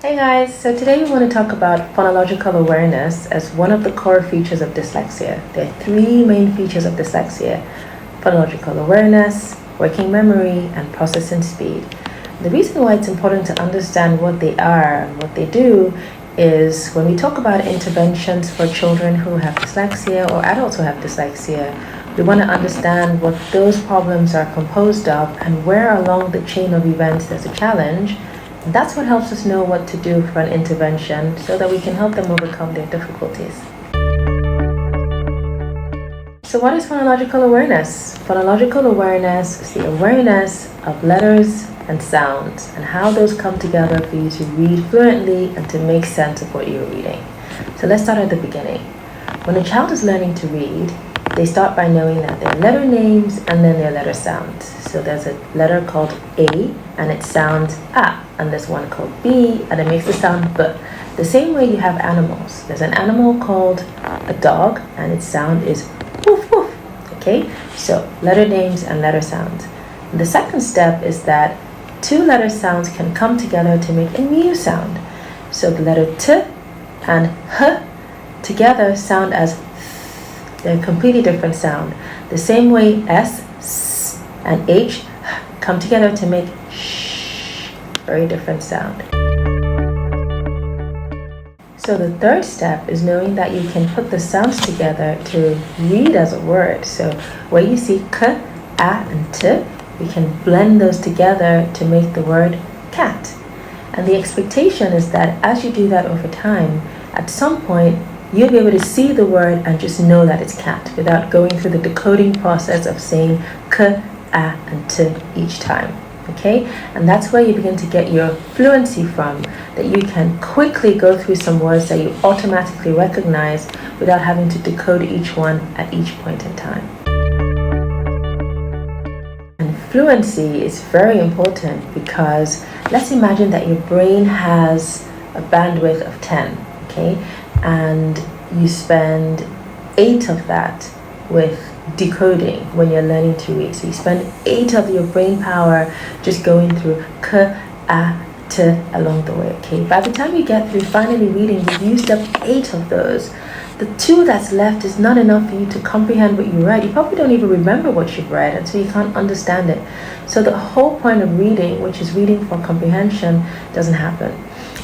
Hey guys, so today we want to talk about phonological awareness as one of the core features of dyslexia. There are three main features of dyslexia: phonological awareness, working memory, and processing speed. The reason why it's important to understand what they are and what they do is when we talk about interventions for children who have dyslexia or adults who have dyslexia, we want to understand what those problems are composed of and where along the chain of events there's a challenge. That's what helps us know what to do for an intervention so that we can help them overcome their difficulties. So what is phonological awareness? Phonological awareness is the awareness of letters and sounds and how those come together for you to read fluently and to make sense of what you're reading. So let's start at the beginning. When a child is learning to read, they start by knowing that there are letter names and then there are letter sounds. So there's a letter called A and it sounds A, and there's one called B and it makes the sound B. The same way you have animals. There's an animal called a dog and its sound is woof woof. Okay, so letter names and letter sounds. And the second step is that two letter sounds can come together to make a new sound. So the letter T and H together sound as th. They're a completely different sound. The same way S, S and H come together to make sh, very different sound. So the third step is knowing that you can put the sounds together to read as a word. So where you see K, A and T, we can blend those together to make the word cat. And the expectation is that as you do that over time, at some point you'll be able to see the word and just know that it's cat without going through the decoding process of saying K, A and T each time. Okay, and that's where you begin to get your fluency from, that you can quickly go through some words that you automatically recognize without having to decode each one at each point in time. And fluency is very important because let's imagine that your brain has a bandwidth of 10, okay, and you spend 8 of that with decoding when you're learning to read. So you spend 8 of your brain power just going through K, A, T along the way, okay? By the time you get through finally reading, you've used up 8 of those. The 2 that's left is not enough for you to comprehend what you read. You probably don't even remember what you've read, and so you can't understand it. So the whole point of reading, which is reading for comprehension, doesn't happen.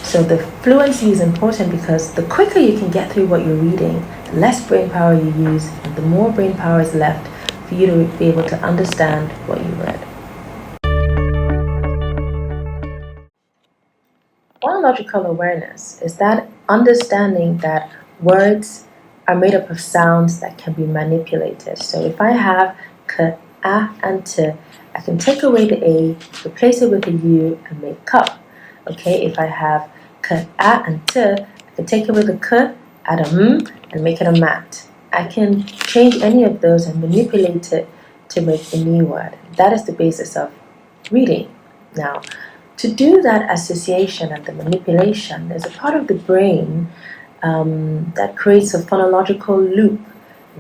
So the fluency is important because the quicker you can get through what you're reading, the less brain power you use, and the more brain power is left for you to be able to understand what you read. Phonological awareness is that understanding that words are made up of sounds that can be manipulated. So if I have K, A, and T, I can take away the A, replace it with a U, and make cup. Okay, if I have K, A, and T, I can take away the K, add a M, and make it a mat. I can change any of those and manipulate it to make a new word. That is the basis of reading. Now, to do that association and the manipulation, there's a part of the brain that creates a phonological loop.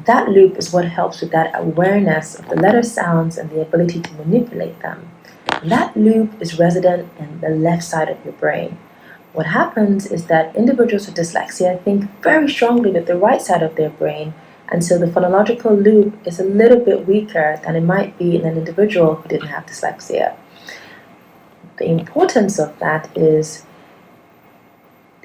That loop is what helps with that awareness of the letter sounds and the ability to manipulate them. And that loop is resident in the left side of your brain. What happens is that individuals with dyslexia think very strongly with the right side of their brain, and so the phonological loop is a little bit weaker than it might be in an individual who didn't have dyslexia. The importance of that is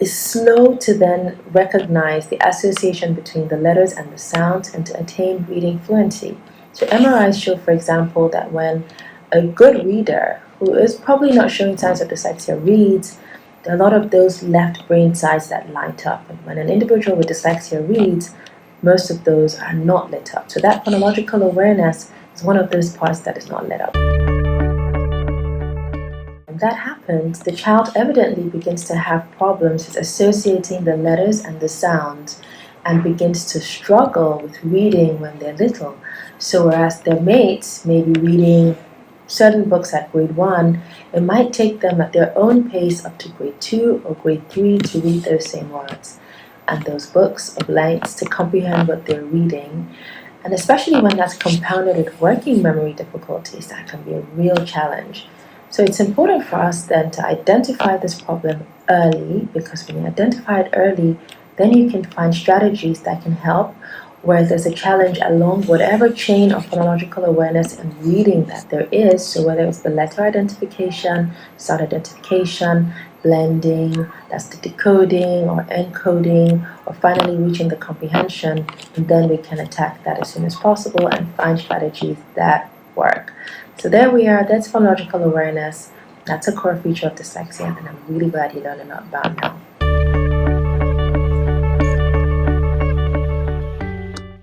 slow to then recognize the association between the letters and the sounds and to attain reading fluency. So MRIs show, for example, that when a good reader who is probably not showing signs of dyslexia reads, there are a lot of those left brain sides that light up. And when an individual with dyslexia reads, most of those are not lit up. So that phonological awareness is one of those parts that is not lit up. When that happens, the child evidently begins to have problems with associating the letters and the sounds and begins to struggle with reading when they're little. So whereas their mates may be reading certain books at grade 1, it might take them at their own pace up to grade 2 or grade 3 to read those same words. And those books of lengths to comprehend what they're reading. And especially when that's compounded with working memory difficulties, that can be a real challenge. So it's important for us then to identify this problem early, because when you identify it early, then you can find strategies that can help where there's a challenge along whatever chain of phonological awareness and reading that there is. So whether it's the letter identification, sound identification, blending, that's the decoding or encoding, or finally reaching the comprehension, and then we can attack that as soon as possible and find strategies that work. So there we are, that's phonological awareness. That's a core feature of dyslexia, and I'm really glad you learned a lot about now.